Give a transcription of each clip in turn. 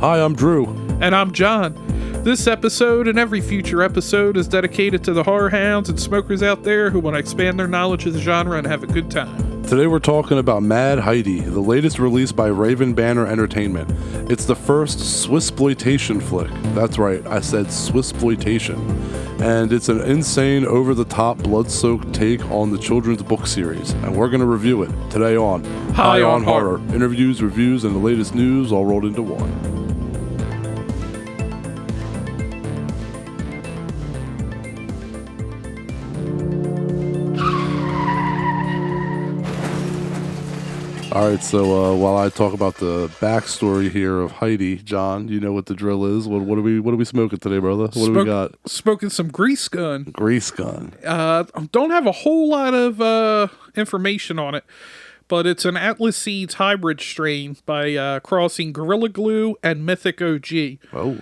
Hi, I'm Drew. And I'm John. This episode and every future episode is dedicated to the horror hounds and smokers out there who want to expand their knowledge of the genre and have a good time. Today we're talking about Mad Heidi, the latest release by Raven Banner Entertainment. It's the first Swissploitation flick. That's right, I said Swissploitation. And it's an insane, over-the-top, blood-soaked take on the children's book series. And we're going to review it today on High on Horror. Interviews, reviews, and the latest news all rolled into one. All right, so while I talk about the backstory here of Heidi, John, you know what the drill is. What are we smoking today, brother? What do we got? Smoking some Grease Gun. Grease Gun. Don't have a whole lot of information on it, but it's an Atlas Seeds hybrid strain by crossing Gorilla Glue and Mythic OG. Oh.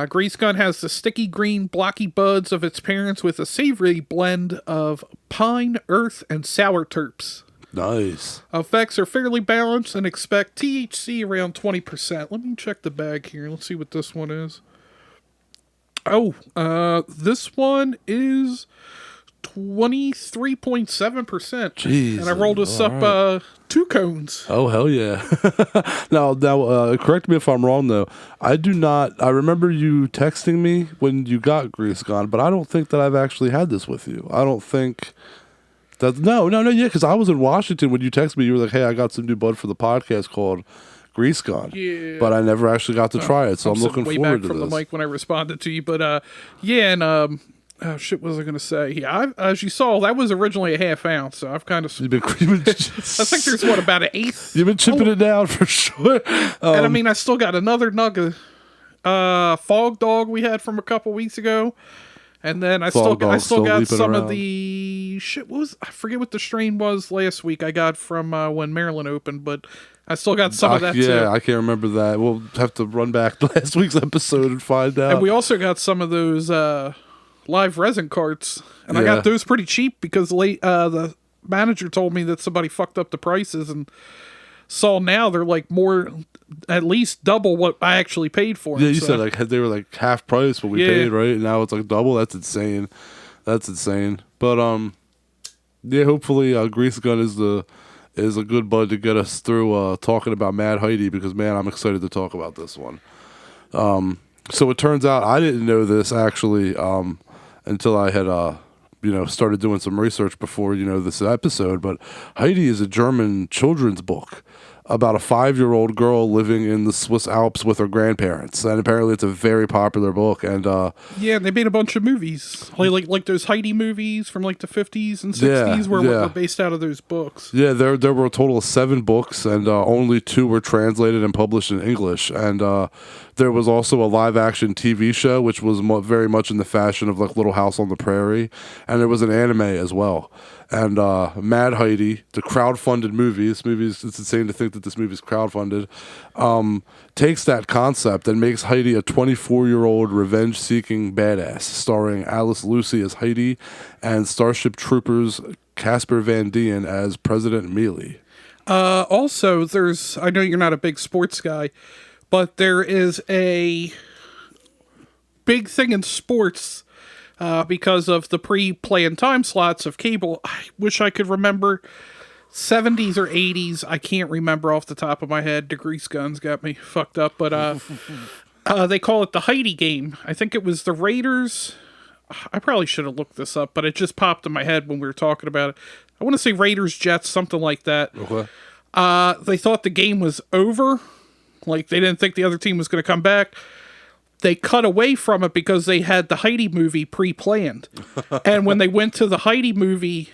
Grease Gun has the sticky green blocky buds of its parents with a savory blend of pine, earth, and sour terps. Nice. Effects are fairly balanced and expect THC around 20%. Let me check the bag here. Let's see what this one is. Oh, this one is 23.7%. Jeez. And I rolled this up 2 cones. Oh, hell yeah. Now, correct me if I'm wrong, though. I remember you texting me when you got Grease Gun, but I don't think that I've actually had this with you. I don't think... No, because I was in Washington when you texted me. You were like, hey, I got some new bud for the podcast called Grease Gun. Yeah. But I never actually got to try it, so I'm looking way forward back to from this. the mic when I responded to you. But, yeah, and, oh, shit, what was I going to say? Yeah, as you saw, that was originally a half ounce, so I've kind of... You've been I think there's, about an eighth? You've been chipping it down for sure. And, I mean, I still got another nugget. Fog Dog we had from a couple weeks ago. And then I still got some of the shit. I forget what the strain was last week. I got from when Maryland opened, but I still got some of that too. Yeah, I can't remember that. We'll have to run back to last week's episode and find out. And we also got some of those live resin carts, and I got those pretty cheap because the manager told me that somebody fucked up the prices and saw now they're like at least double what I actually paid for them. Yeah, you said like they were like half price what we paid, right? And now it's like double. That's insane. But yeah, hopefully Grease Gun is a good bud to get us through talking about Mad Heidi, because man, I'm excited to talk about this one. So it turns out I didn't know this actually until I had started doing some research before this episode. But Heidi is a German children's book about a 5-year-old girl living in the Swiss Alps with her grandparents, and apparently it's a very popular book. And yeah, they made a bunch of movies, like those Heidi movies from like the 50s and 60s, were based out of those books. Yeah, there were a total of 7 books, and only 2 were translated and published in English. And there was also a live-action TV show, which was very much in the fashion of like Little House on the Prairie, and there was an anime as well. And Mad Heidi, the crowdfunded movie, it's insane to think that this movie is crowdfunded, takes that concept and makes Heidi a 24-year-old revenge-seeking badass, starring Alice Lucy as Heidi and Starship Troopers Casper Van Dien as President Mealy. Also, I know you're not a big sports guy, but there is a big thing in sports because of the pre-play and time slots of cable. I wish I could remember 70s or 80s. I can't remember off the top of my head. The Grease Guns got me fucked up, but they call it the Heidi game. I think it was the Raiders. I probably should have looked this up, but it just popped in my head when we were talking about it. I want to say Raiders, Jets, something like that. Okay. They thought the game was over. Like, they didn't think the other team was going to come back. They cut away from it because they had the Heidi movie pre-planned. And when they went to the Heidi movie,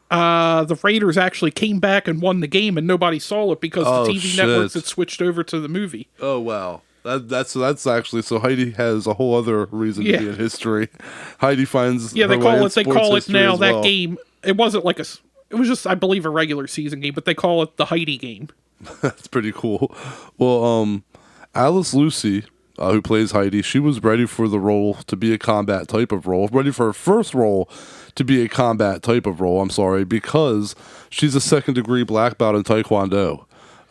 the Raiders actually came back and won the game, and nobody saw it because the TV networks had switched over to the movie. Oh, wow. That's actually, so Heidi has a whole other reason to be in history. Heidi finds they call it now that game. It wasn't like it was just, I believe, a regular season game, but they call it the Heidi game. That's pretty cool. Well, Alice Lucy, who plays Heidi, she was ready for the role to be a combat type of role, ready for her first role to be a combat type of role, because she's a second-degree black belt in Taekwondo.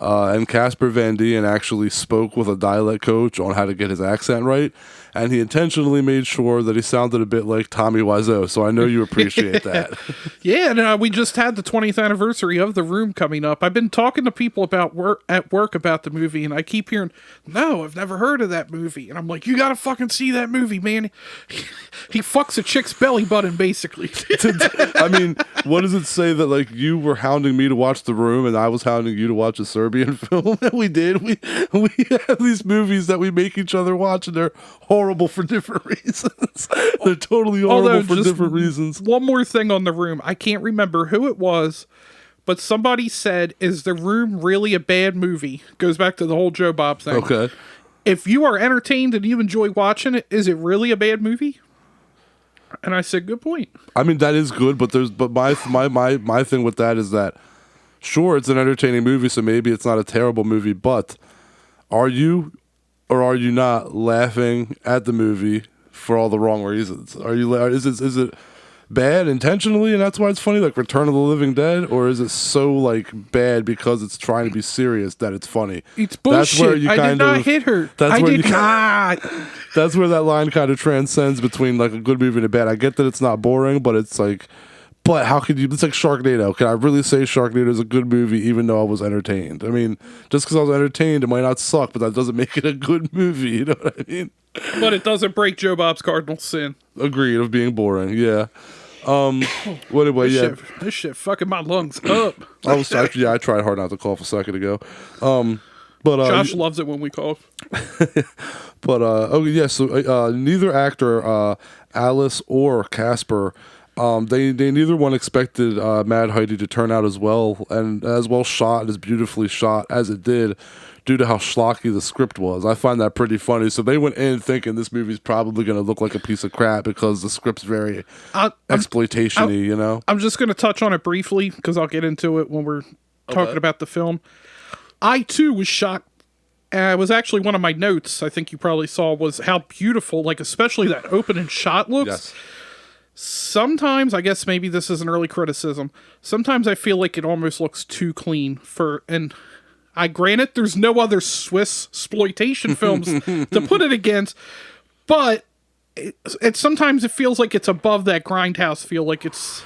and Casper Van Dien actually spoke with a dialect coach on how to get his accent right, and he intentionally made sure that he sounded a bit like Tommy Wiseau. So I know you appreciate that. Yeah, and we just had the 20th anniversary of The Room coming up. I've been talking to people about at work about the movie, and I keep hearing, "No, I've never heard of that movie." And I'm like, "You gotta fucking see that movie, man." He fucks a chick's belly button, basically. I mean, what does it say that like you were hounding me to watch The Room and I was hounding you to watch a Serbian film? We did. We have these movies that we make each other watch, and they're horrible for different reasons. They're totally horrible for different reasons. One more thing on The Room. I can't remember who it was, but somebody said, "Is The Room really a bad movie?" Goes back to the whole Joe Bob thing. Okay. If you are entertained and you enjoy watching it, is it really a bad movie? And I said, good point. I mean, that is good, but my thing with that is that, sure, it's an entertaining movie, so maybe it's not a terrible movie, but are you or are you not laughing at the movie for all the wrong reasons? Is it bad intentionally and that's why it's funny, like Return of the Living Dead, or is it so like bad because it's trying to be serious that it's funny? It's bullshit. That's where you I did not hit her. I did not. That's where that line kind of transcends between like a good movie and a bad. I get that it's not boring, but it's like, but how could you? It's like Sharknado. Can I really say Sharknado is a good movie even though I was entertained? I mean, just because I was entertained, it might not suck, but that doesn't make it a good movie. You know what I mean? But it doesn't break Joe Bob's cardinal sin. Agreed, of being boring. Yeah. Anyway, this shit fucking my lungs up. I tried hard not to cough a second ago. But Josh loves it when we cough. But so neither actor, Alice or Casper, they neither one expected Mad Heidi to turn out as well shot and as beautifully shot as it did, due to how schlocky the script was. I find that pretty funny. So they went in thinking this movie's probably going to look like a piece of crap because the script's very exploitation-y, you know? I'm just going to touch on it briefly because I'll get into it when we're talking about the film. I, too, was shocked. It was actually one of my notes, I think you probably saw, was how beautiful, like especially that opening shot looks. Yes. Sometimes, I guess maybe this is an early criticism, sometimes I feel like it almost looks too clean and I grant there's no other Swissploitation films to put it against, but it sometimes it feels like it's above that grindhouse feel, like it's.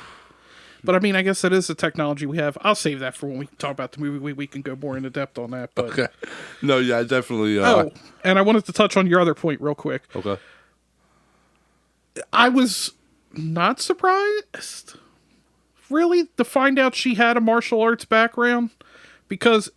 But I mean, I guess that is the technology we have. I'll save that for when we talk about the movie. We can go more into depth on that. But. Okay. No, yeah, definitely. And I wanted to touch on your other point real quick. Okay. I was not surprised, really, to find out she had a martial arts background, because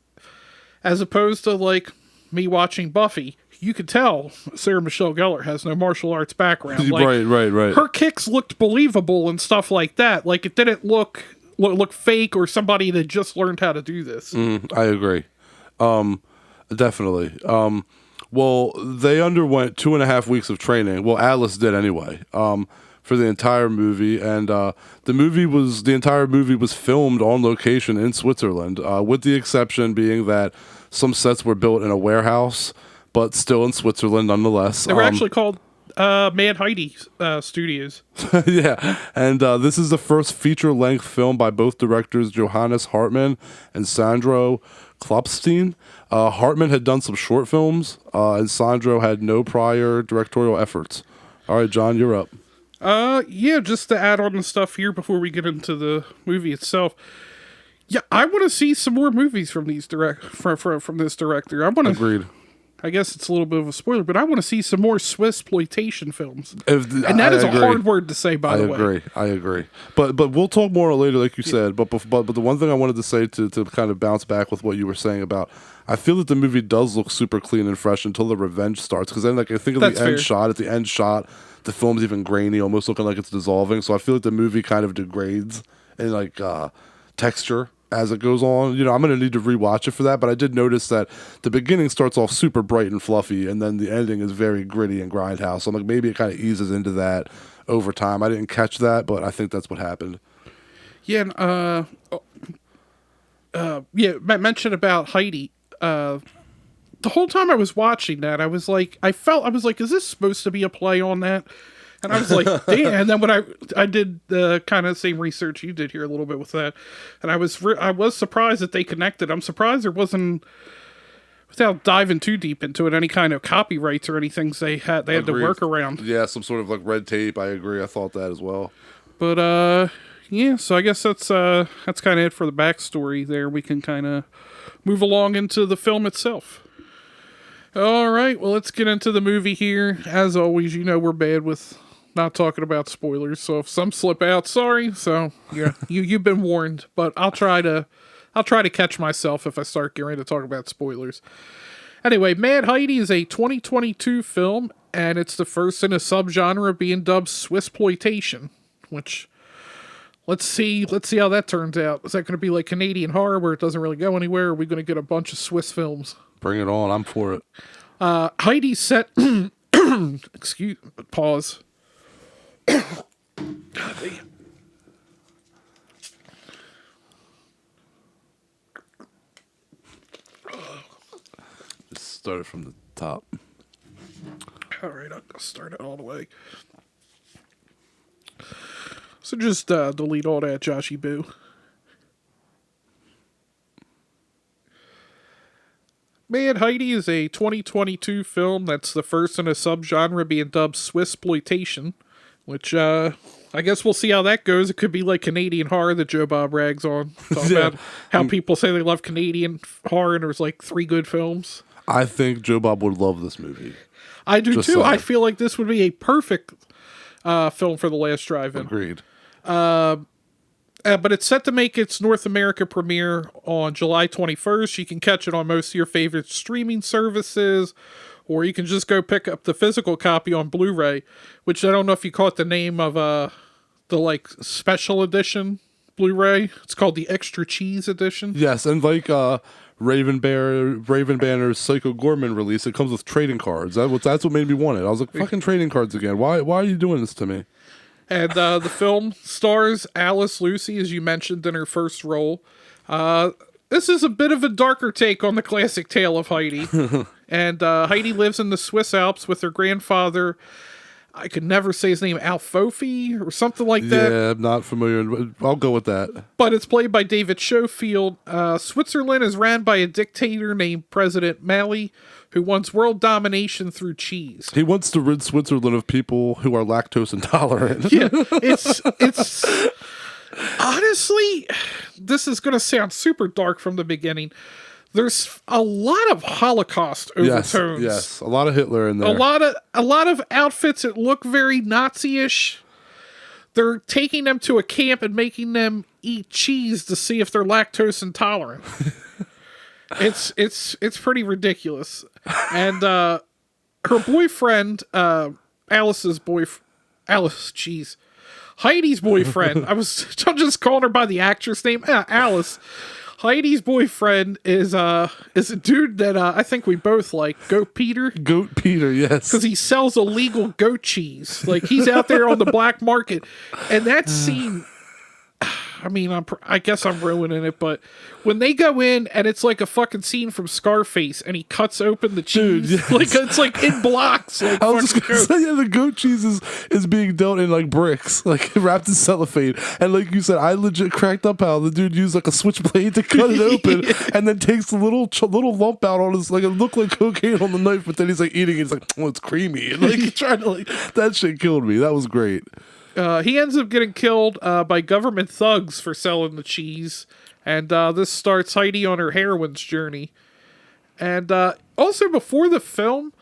as opposed to like me watching Buffy, you could tell Sarah Michelle Gellar has no martial arts background. Like, right. Her kicks looked believable and stuff like that. Like it didn't look fake or somebody that just learned how to do this. I agree. Definitely. Well, they underwent 2.5 weeks of training. Well, Alice did anyway. For the entire movie, and the entire movie was filmed on location in Switzerland, with the exception being that some sets were built in a warehouse, but still in Switzerland nonetheless. They were actually called Mad Heidi Studios. Yeah, and this is the first feature-length film by both directors Johannes Hartmann and Sandro Klopstein. Hartmann had done some short films, and Sandro had no prior directorial efforts. All right, John, you're up. Yeah, just to add on the stuff here before we get into the movie itself. Yeah, I want to see some more movies from these from this director. Agreed. I guess it's a little bit of a spoiler, but I want to see some more Swissploitation films. And that is a hard word to say, by the way. I agree. But we'll talk more later, like you said. But the one thing I wanted to say to kind of bounce back with what you were saying about, I feel that the movie does look super clean and fresh until the revenge starts. Because then, like, I think of the end shot. At the end shot, the film's even grainy, almost looking like it's dissolving. So I feel like the movie kind of degrades in like texture as it goes on. You know, I'm going to need to rewatch it for that, but I did notice that the beginning starts off super bright and fluffy, and then the ending is very gritty and grindhouse. So I'm like, maybe it kind of eases into that over time. I didn't catch that, but I think that's what happened. Yeah, and, mention about Heidi. The whole time I was watching that, I was like, is this supposed to be a play on that? And I was like, damn. And then when I did the kind of same research you did here a little bit with that, and I was surprised that they connected. I'm surprised there wasn't, without diving too deep into it, any kind of copyrights or anything they had to work around. Yeah, some sort of like red tape. I agree. I thought that as well. But yeah, so I guess that's kind of it for the backstory there. We can kind of move along into the film itself. All right, well, let's get into the movie here. As always, we're bad with not talking about spoilers, so if some slip out, sorry. So yeah, you've been warned, but I'll try to catch myself if I start getting ready to talk about spoilers. Anyway, Mad Heidi is a 2022 film, and it's the first in a subgenre being dubbed Swissploitation, which let's see how that turns out. Is that going to be like Canadian horror where it doesn't really go anywhere? Or are we going to get a bunch of Swiss films? Bring it on. I'm for it. Heidi's set... Pause. God damn. Just start it from the top. All right, I'll start it all the way. So just delete all that Joshy Boo. Mad Heidi is a 2022 film that's the first in a subgenre being dubbed Swissploitation, which I guess we'll see how that goes. It could be like Canadian horror that Joe Bob rags on. Talk about how people say they love Canadian horror and there's like 3 good films. I think Joe Bob would love this movie. I do too. Saying. I feel like this would be a perfect film for the last drive-in. Agreed. But it's set to make its North America premiere on July 21st. You can catch it on most of your favorite streaming services, or you can just go pick up the physical copy on Blu-ray, which I don't know if you caught the name of the like special edition Blu-ray. It's called the Extra Cheese edition. Yes, and like Raven Banner's Psycho Gorman release, it comes with trading cards. That's what made me want it. I was like, fucking trading cards again. Why are you doing this to me? And the film stars Alice Lucy, as you mentioned, in her first role. This is a bit of a darker take on the classic tale of Heidi. And Heidi lives in the Swiss Alps with her grandfather. I could never say his name, Alfofi or something like that. Yeah, I'm not familiar. I'll go with that. But it's played by David Schofield. Switzerland is ran by a dictator named President Mali, who wants world domination through cheese. He wants to rid Switzerland of people who are lactose intolerant. Yeah, it's honestly, this is going to sound super dark from the beginning. There's a lot of Holocaust overtones. Yes, a lot of Hitler in there. A lot of outfits that look very Nazi-ish. They're taking them to a camp and making them eat cheese to see if they're lactose intolerant. It's pretty ridiculous. And her boyfriend, Heidi's boyfriend. I'm just calling her by the actress name, Alice. Heidi's boyfriend is a dude that I think we both like, Goat Peter. Goat Peter, yes. Because he sells illegal goat cheese. Like, he's out there on the black market. And that scene, I mean, I guess I'm ruining it, but when they go in and it's like a fucking scene from Scarface and he cuts open the cheese, dude, yes. Like it's like in blocks. Like, I was just gonna say, yeah, the goat cheese is being dealt in like bricks, like wrapped in cellophane. And like you said, I legit cracked up how the dude used like a switchblade to cut it open and then takes a little lump out on his, like it looked like cocaine on the knife, but then he's like eating it. He's like, oh, it's creamy. And like he's trying to like, that shit killed me. That was great. He ends up getting killed by government thugs for selling the cheese. And this starts Heidi on her heroine's journey. And also before the film,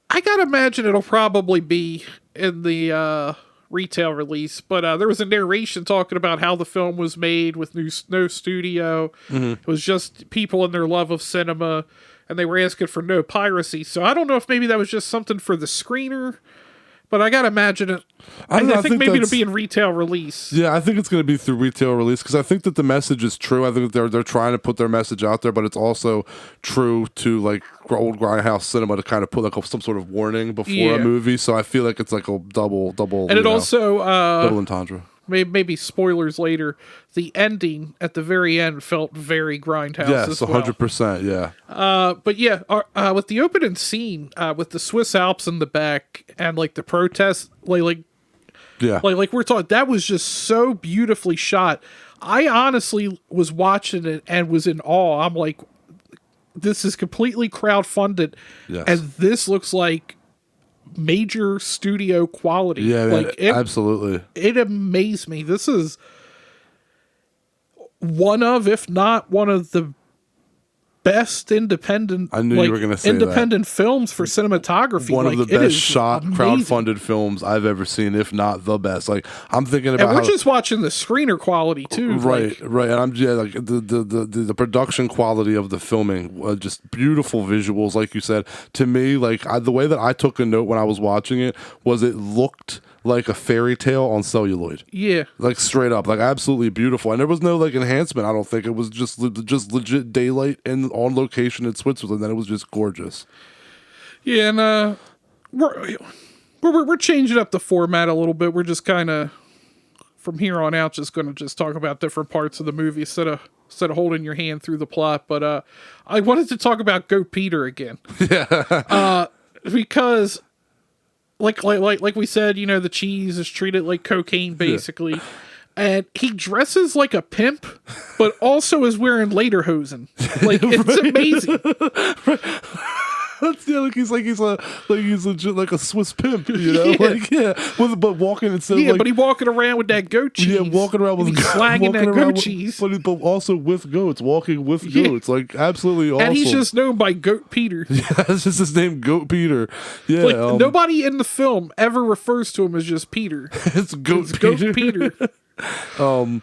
I gotta imagine it'll probably be in the retail release. But there was a narration talking about how the film was made with no studio. Mm-hmm. It was just people and their love of cinema. And they were asking for no piracy. So I don't know if maybe that was just something for the screener. But I gotta imagine it. I think maybe it'll be in retail release. Yeah, I think it's going to be through retail release because I think that the message is true. I think that they're trying to put their message out there, but it's also true to like old grindhouse cinema to kind of put like some sort of warning before a movie. So I feel like it's like a double. And it also double entendre. Maybe spoilers later. The ending at the very end felt very grindhouse. Yes, as well. 100%. Yeah. But yeah, with the opening scene with the Swiss Alps in the back and like the protests, like Yeah. Like we're talking, that was just so beautifully shot. I honestly was watching it and was in awe. I'm like, this is completely crowdfunded, Yes. and this looks like major studio quality. Yeah, man, like absolutely. It amazed me. This is one of, if not one of the best independent. I knew you were going to say independent films for cinematography. One of the best shot, amazing. crowdfunded films I've ever seen, if not the best. Like, I'm thinking about, and we're just watching the screener quality too. Right, right. And I'm like the production quality of the filming, just beautiful visuals, like you said. To me, like the way that I took a note when I was watching it was it looked like a fairy tale on celluloid. Yeah. Like straight up, like absolutely beautiful. And there was no like enhancement, I don't think. It was just legit daylight and on location in Switzerland, and it was just gorgeous. Yeah, and we're changing up the format a little bit. We're just kind of from here on out just going to just talk about different parts of the movie instead of holding your hand through the plot. But I wanted to talk about Goat Peter again. Yeah. Because like we said, you know, the cheese is treated like cocaine basically. Yeah. And he dresses like a pimp, but also is wearing lederhosen. Like, it's amazing. Like he's legit like a Swiss pimp, you know? Yeah. But walking instead of but he walking around with that goat cheese. Yeah, walking around with slanging that goat cheese. But also with goats, walking with goats. Like, absolutely awesome. And he's just known by Goat Peter. Yeah, that's just his name, Goat Peter. Yeah. Like, nobody in the film ever refers to him as just Peter. It's Goat Peter. And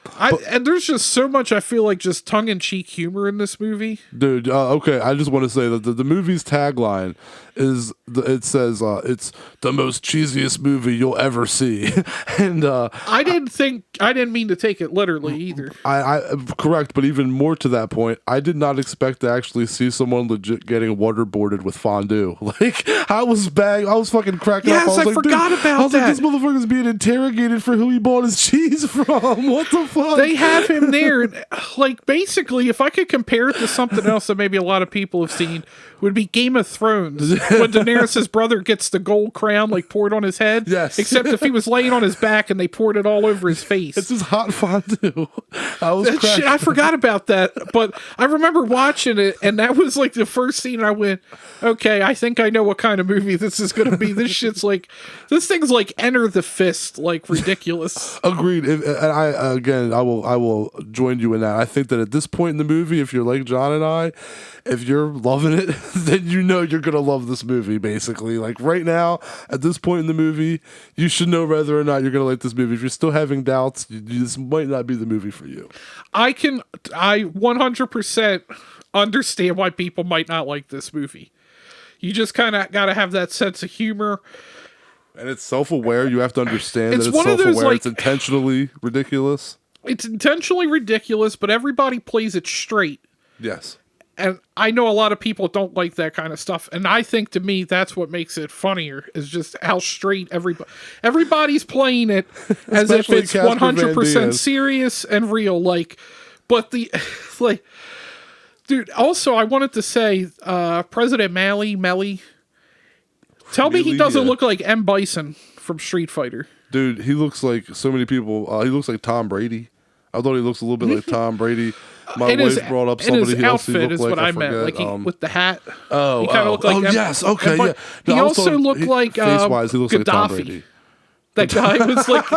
there's just so much, I feel like, just tongue-in-cheek humor in this movie. Dude, okay, I just want to say that the movie's tagline is, it says, it's the most cheesiest movie you'll ever see. And I didn't mean to take it literally either. I correct, but even more to that point, I did not expect to actually see someone legit getting waterboarded with fondue. Like, I was fucking cracking up. Yes, I forgot about that. I was like, this motherfucker's being interrogated for who he bought his cheese from. What the fuck? They have him there. Like, basically, if I could compare it to something else that maybe a lot of people have seen, would be Game of Thrones. When Daenerys' brother gets the gold crown, like, poured on his head. Yes. Except if he was laying on his back and they poured it all over his face. It's just hot fondue. I forgot about that. But I remember watching it, and that was, like, the first scene I went, okay, I think I know what kind of movie this is going to be. This thing's like Enter the Fist, like, ridiculous. Agreed. And I will join you in that. I think that at this point in the movie, if you're like John and I, if you're loving it, then you know you're gonna love this movie. Basically, like right now, at this point in the movie, you should know whether or not you're gonna like this movie. If you're still having doubts, this might not be the movie for you. I 100% understand why people might not like this movie. You just kind of gotta have that sense of humor. And it's self-aware. You have to understand that it's self-aware. Like, it's intentionally ridiculous. It's intentionally ridiculous, but everybody plays it straight. Yes. And I know a lot of people don't like that kind of stuff. And I think, to me, that's what makes it funnier, is just how straight everybody's playing it as if it's 100% serious and real. Like, but like, dude, also, I wanted to say, President Melly, tell me he doesn't look like M. Bison from Street Fighter. Dude, he looks like so many people. He looks like Tom Brady. I thought he looks a little bit like Tom Brady. My wife brought up somebody his else. Outfit is what I meant, like with the hat. He kind of looked like yes, okay, yeah. No, he also looked like face-wise, he looks Gaddafi. like Tom Brady. That guy was like,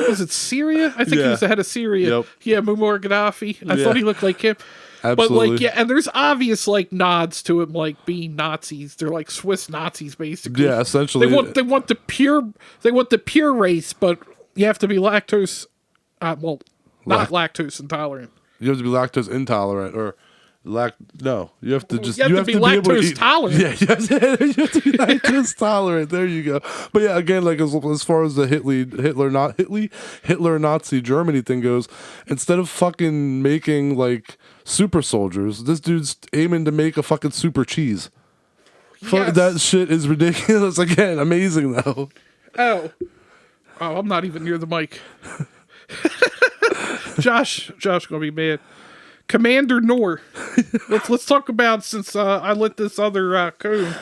was it Syria? I think he was the head of Syria. Yep. Yeah, Muammar Gaddafi. I thought he looked like him. Absolutely. But like, yeah, and there's obvious like nods to him, like being Nazis. They're like Swiss Nazis, basically. Yeah, essentially. They want the pure race, but you have to be lactose. Not lactose intolerant. You have to be lactose intolerant, or you have to just you have to be lactose tolerant. Yeah, you have to be lactose tolerant. There you go. But yeah, again, like as far as the Hitler Nazi Germany thing goes, instead of fucking making like super soldiers, this dude's aiming to make a fucking super cheese. Yes. That shit is ridiculous. Again, amazing though. Oh, I'm not even near the mic. Josh gonna be mad. Commander Noor. Let's talk about, since I lit this other cone.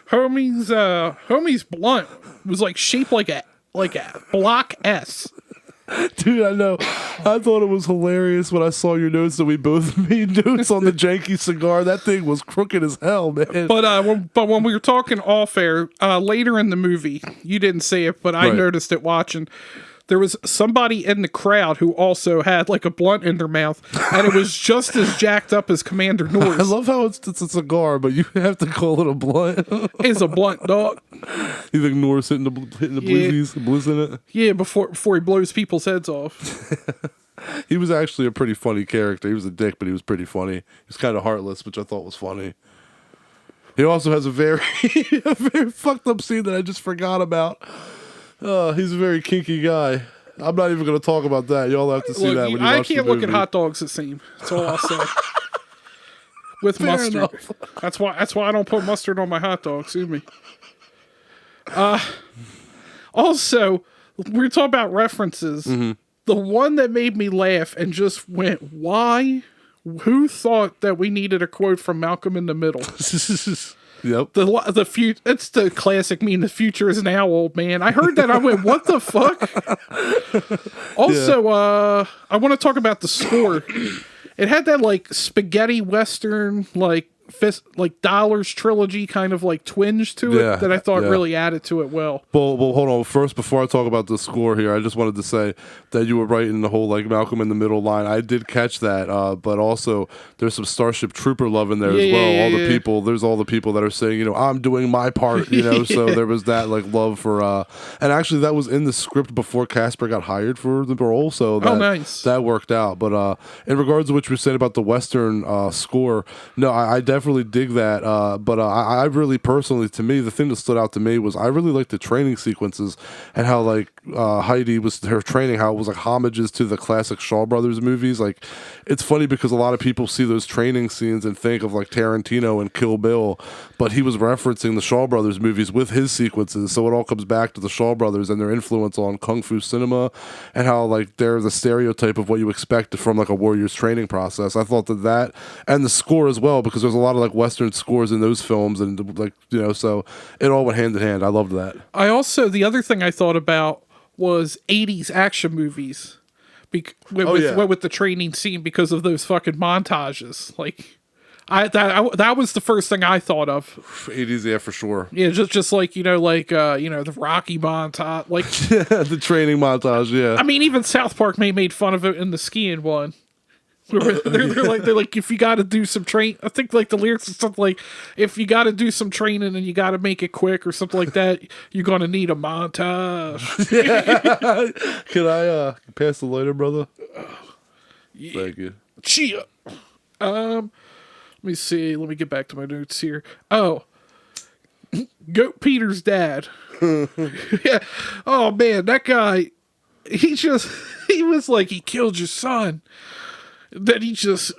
Homie's blunt was like shaped like a like a block S. Dude, I know. I thought it was hilarious when I saw your notes that we both made notes on the janky cigar. That thing was crooked as hell, man. But when we were talking off air, later in the movie, you didn't see it, but I noticed it watching. There was somebody in the crowd who also had like a blunt in their mouth, and it was just as jacked up as Commander Norris. I love how it's a cigar, but you have to call it a blunt. It's a blunt, dog. You think Norris hitting the blizzies, the blizz in it? Yeah, before he blows people's heads off. He was actually a pretty funny character. He was a dick, but he was pretty funny. He was kind of heartless, which I thought was funny. He also has a very fucked up scene that I just forgot about. He's a very kinky guy. I'm not even going to talk about that. Y'all have to see that when you watch the movie. I can't look at hot dogs the same. That's all I'll say. With Fair mustard. enough. That's why I don't put mustard on my hot dogs. Sue me. Also, we were talking about references. Mm-hmm. The one that made me laugh and just went, why? Who thought that we needed a quote from Malcolm in the Middle? Yep. It's the classic meme, the future is now, old man. I heard that, I went, what the fuck? Also, I want to talk about the score. It had that like spaghetti western, like Dollars trilogy kind of like twinge to it that I thought really added to it well. Well, hold on. First, before I talk about the score here, I just wanted to say that you were right in the whole like Malcolm in the Middle line. I did catch that, but also there's some Starship Trooper love in there as well. All the people, there's all the people that are saying, you know, I'm doing my part, you know. So there was that like love for, and actually that was in the script before Casper got hired for the role. So nice. That worked out. But in regards to what you were saying about the Western score, no, I definitely dig that, but I really personally, to me, the thing that stood out to me was I really liked the training sequences and how like Heidi was her training, how it was like homages to the classic Shaw Brothers movies. Like it's funny because a lot of people see those training scenes and think of like Tarantino and Kill Bill, but he was referencing the Shaw Brothers movies with his sequences, so it all comes back to the Shaw Brothers and their influence on kung fu cinema and how like they're the stereotype of what you expect from like a warrior's training process. I thought that and the score as well, because there's a lot of like Western scores in those films, and like, you know, so it all went hand in hand. I loved that. I also, the other thing I thought about was 80s action movies with the training scene because of those fucking montages. Like that was the first thing I thought of. 80s, yeah, for sure. Yeah, just like, you know, the Rocky montage, like the training montage, yeah. I mean, even South Park made fun of it in the skiing one. They're like, if you got to do some train, I think like the lyrics is something like, if you got to do some training and you got to make it quick or something like that, you're gonna need a montage. Can I pass the lighter, brother? Yeah. Thank you. Chia. Let me see. Let me get back to my notes here. Oh, Goat Peter's dad. Yeah. Oh man, that guy. He was like, he killed your son. Then he's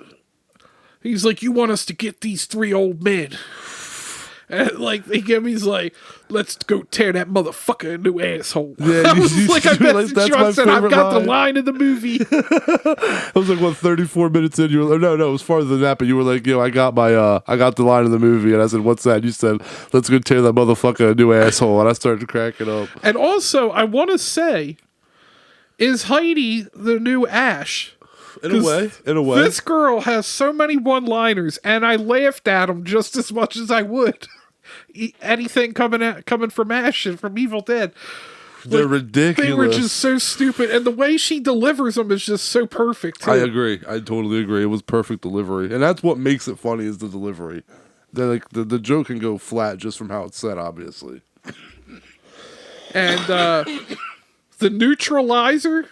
like, you want us to get these three old men? And like he's like, let's go tear that motherfucker a new asshole. Yeah, I was like, I messaged you. I said, I've got the line of the movie. I was like, what, 34 minutes in? You were like, no, it was farther than that. But you were like, yo, I got the line of the movie, and I said, what's that? And you said, let's go tear that motherfucker a new asshole. And I started cracking up. And also, I want to say, is Heidi the new Ash? In a way. This girl has so many one-liners, and I laughed at them just as much as I would anything coming from Ash and from Evil Dead. They're ridiculous. They were just so stupid, and the way she delivers them is just so perfect, too. I agree. I totally agree. It was perfect delivery, and that's what makes it funny is the delivery. The joke can go flat just from how it's said, obviously. And the neutralizer.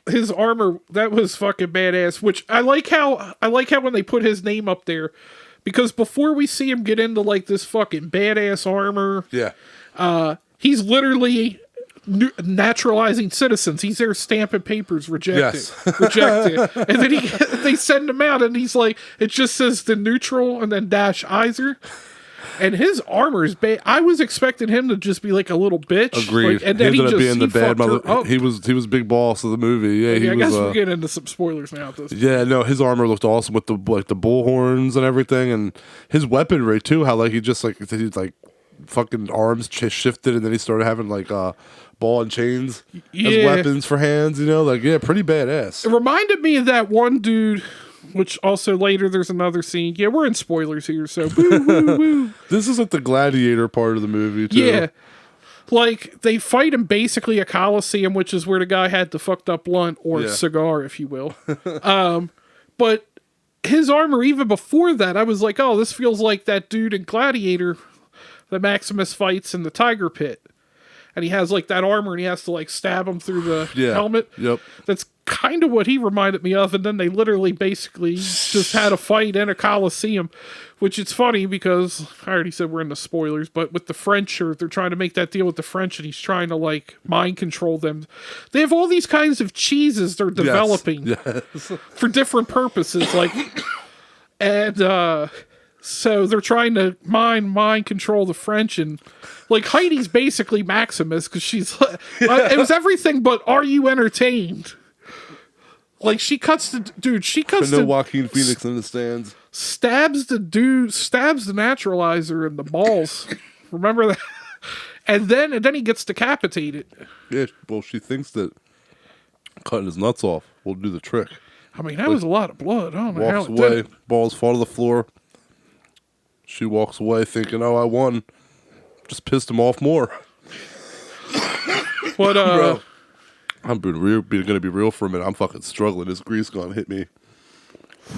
His armor, that was fucking badass. Which I like how when they put his name up there, because before we see him get into like this fucking badass armor, he's literally naturalizing citizens. He's there stamping papers, rejected, and then they send him out, and he's like, it just says the neutral and then -izer. And his armor is bad. I was expecting him to just be like a little bitch. Agreed. And then he ended up being the bad mother. He was big boss of the movie. Yeah, I guess we're getting into some spoilers now. Yeah, no, his armor looked awesome with the bull horns and everything, and his weaponry too. How like he's like fucking arms shifted, and then he started having like ball and chains as Yeah. weapons for hands. You know, like pretty badass. It reminded me of that one dude, which also later there's another scene. Yeah, we're in spoilers here, so woo, woo, woo. This is like the gladiator part of the movie too. Yeah. Like, they fight in basically a coliseum, which is where the guy had the fucked up blunt, or cigar, if you will. But his armor, even before that, I was like, oh, this feels like that dude in Gladiator that Maximus fights in the Tiger Pit. And he has, like, that armor, and he has to, like, stab him through the helmet. Yep. That's kind of what he reminded me of, and then they literally basically just had a fight in a coliseum, which it's funny because I already said we're in the spoilers, but with the French, or they're trying to make that deal with the French, and he's trying to like mind control them. They have all these kinds of cheeses they're developing for different purposes, like, and so they're trying to mind control the French, and like Heidi's basically Maximus because she's it was everything but are you entertained? Like, she cuts the dude. She cuts no Joaquin Phoenix in the stands. Stabs the naturalizer in the balls. Remember that? And then he gets decapitated. Yeah. Well, she thinks that cutting his nuts off will do the trick. I mean, that was a lot of blood. I don't know how Walks it away. did. Balls fall to the floor. She walks away thinking, "Oh, I won." Just pissed him off more. But Bro. I'm gonna be real for a minute. I'm fucking struggling. This grease gonna hit me.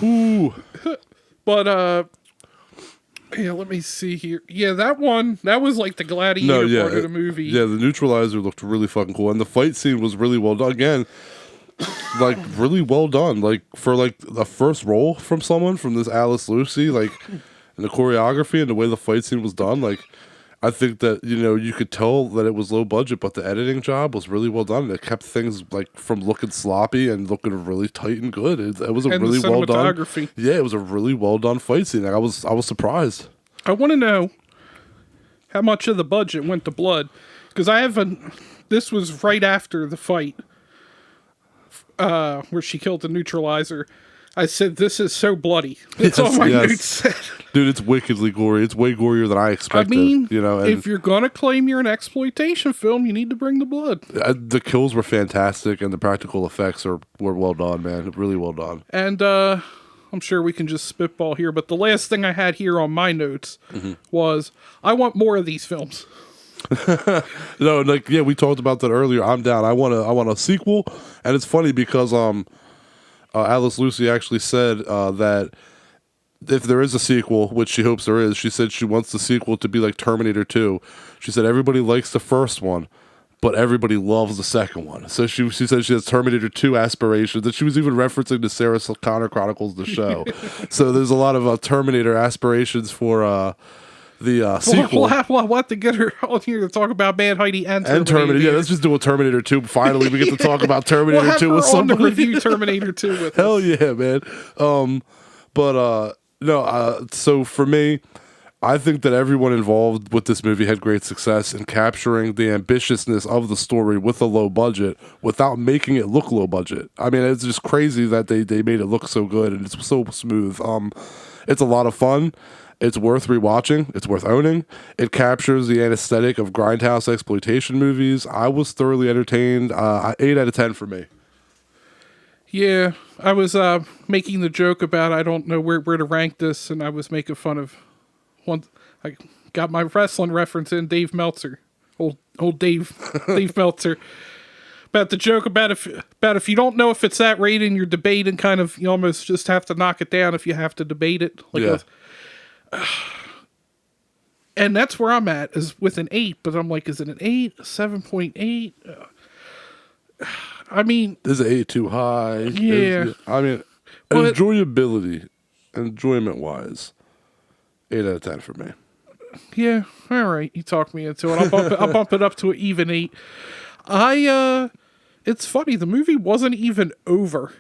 Ooh. But yeah, let me see here. Yeah, that was like the gladiator part of the movie. Yeah, the neutralizer looked really fucking cool, and the fight scene was really well done. Again, like really well done. Like for like the first role from someone from this Alice Lucy, like, and the choreography and the way the fight scene was done, like. I think that, you could tell that it was low budget, but the editing job was really well done. It kept things like from looking sloppy and looking really tight and good. It was a really well done. Yeah, it was a really well done fight scene. Like, I was surprised. I want to know how much of the budget went to blood, because this was right after the fight where she killed the neutralizer. I said, this is so bloody. That's all my notes said. Dude, it's wickedly gory. It's way gorier than I expected. I mean, and if you're going to claim you're an exploitation film, you need to bring the blood. The kills were fantastic, and the practical effects were well done, man. Really well done. And I'm sure we can just spitball here, but the last thing I had here on my notes was, I want more of these films. No, like, yeah, we talked about that earlier. I'm down. I want a sequel, and it's funny because Alice Lucy actually said that if there is a sequel, which she hopes there is, she said she wants the sequel to be like Terminator 2. She said everybody likes the first one, but everybody loves the second one. So she said she has Terminator 2 aspirations, and she was even referencing the Sarah Connor Chronicles, the show. So there's a lot of Terminator aspirations for the sequel. We'll have to get her on here to talk about Mad Heidi and Terminator. Yeah, let's just do a Terminator 2. Finally, we get to talk about Terminator we'll have 2 her with somebody. On to review Terminator 2 with Hell us. yeah, man. So for me, I think that everyone involved with this movie had great success in capturing the ambitiousness of the story with a low budget without making it look low budget. I mean, it's just crazy that they made it look so good and it's so smooth. It's a lot of fun. It's worth rewatching. It's worth owning. It captures the aesthetic of grindhouse exploitation movies. I was thoroughly entertained. 8 out of 10 for me. Yeah, I was making the joke about I don't know where to rank this, and I was making fun of one. I got my wrestling reference in, Dave Meltzer, old Dave Meltzer, about the joke about if you don't know if it's that rating, you're debating kind of, you almost just have to knock it down if you have to debate it. And that's where I'm at, is with an 8, but I'm like, is it an 8, a 7.8? I mean, is it 8 too high? Yeah. I mean, enjoyment wise, 8 out of 10 for me. Yeah, all right. You talked me into it. I'll bump it up to an even 8. It's funny, the movie wasn't even over.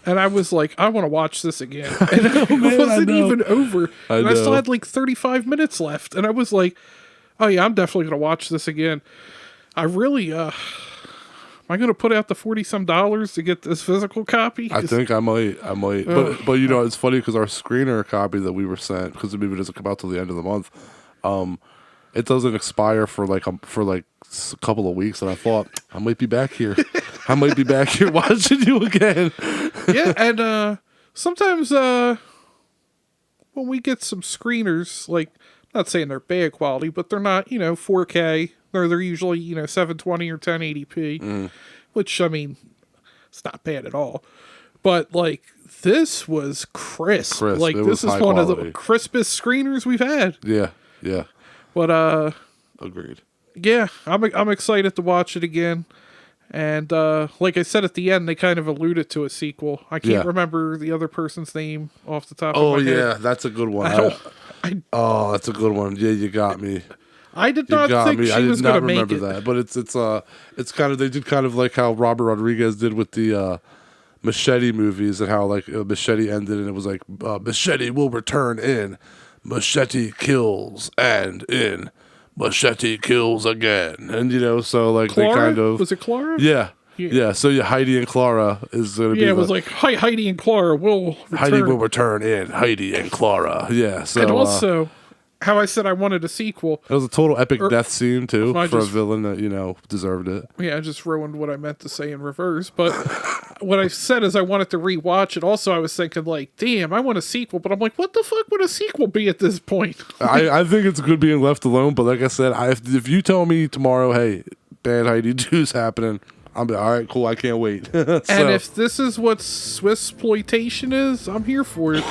And I was like, I want to watch this again. And it wasn't even over. And I still had like 35 minutes left. And I was like, oh yeah, I'm definitely going to watch this again. I really, am I going to put out the $40-some to get this physical copy? I think I might. But you know, it's funny because our screener copy that we were sent, because the movie doesn't come out till the end of the month, it doesn't expire for like a couple of weeks, and I thought I might be back here. I might be back here watching you again. Yeah, and sometimes when we get some screeners, like, I'm not saying they're bad quality, but they're not, 4K. They're usually, 720 or 1080p, which, I mean, it's not bad at all. But, like, this was crisp. Like, this is one of the crispest screeners we've had. Yeah, yeah. But, agreed. Yeah, I'm excited to watch it again. And like I said at the end, they kind of alluded to a sequel. I can't remember the other person's name off the top of my head. Oh, yeah, that's a good one. That's a good one. Yeah, you got me. I did not think she was going to make it. I did not remember that. But it's kind of, they did kind of like how Robert Rodriguez did with the Machete movies, and how like Machete ended and it was like, Machete will return in, Machete kills, and in Machete kills again. And so like Clara? they kind of, was it Clara? Yeah. Yeah, so Heidi and Clara is going to be. Yeah, it was like, Heidi and Clara will return. Heidi will return in Heidi and Clara. Yeah, so. And also, how I said I wanted a sequel. It was a total epic death scene, too, for a villain that, deserved it. Yeah, I just ruined what I meant to say in reverse. But what I said is I wanted to rewatch it. Also, I was thinking, like, damn, I want a sequel. But I'm like, what the fuck would a sequel be at this point? I think it's good being left alone. But like I said, if you tell me tomorrow, hey, Bad Heidi 2's happening, I'm like, all right, cool, I can't wait. And if this is what Swissploitation is, I'm here for it.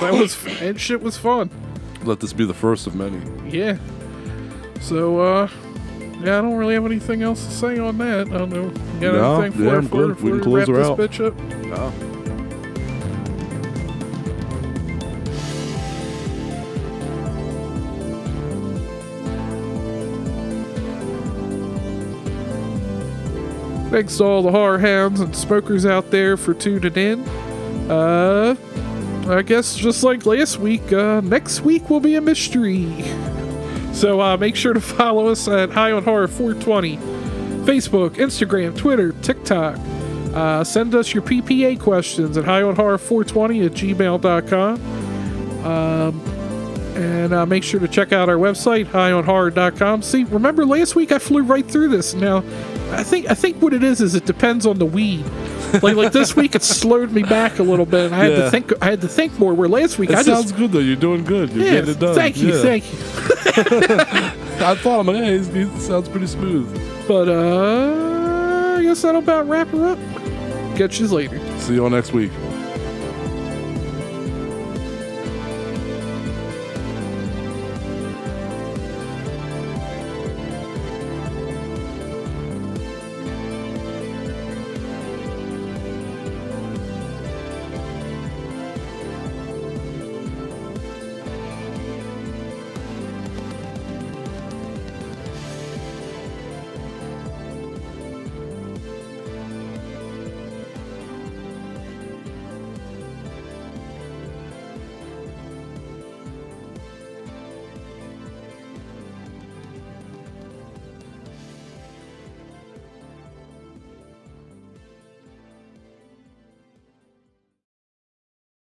And shit was fun. Let this be the first of many. Yeah. So, I don't really have anything else to say on that. I don't know. You got anything I'm good. We can close her out. Bitch up? No. Thanks to all the horror hounds and smokers out there for tuning in. I guess just like last week, next week will be a mystery. So make sure to follow us at High on Horror 420. Facebook, Instagram, Twitter, TikTok. Send us your PPA questions at highonhorror420 at gmail.com. And make sure to check out our website, highonhorror.com. See, remember last week I flew right through this. Now, I think what it is it depends on the weed. Like this week it slowed me back a little bit. And I had to think more. Where last week sounds good though. You're doing good. You're getting it done. Thank you. I thought, hey, he sounds pretty smooth. But I guess that'll about wrap her up. Catch you later. See you all next week.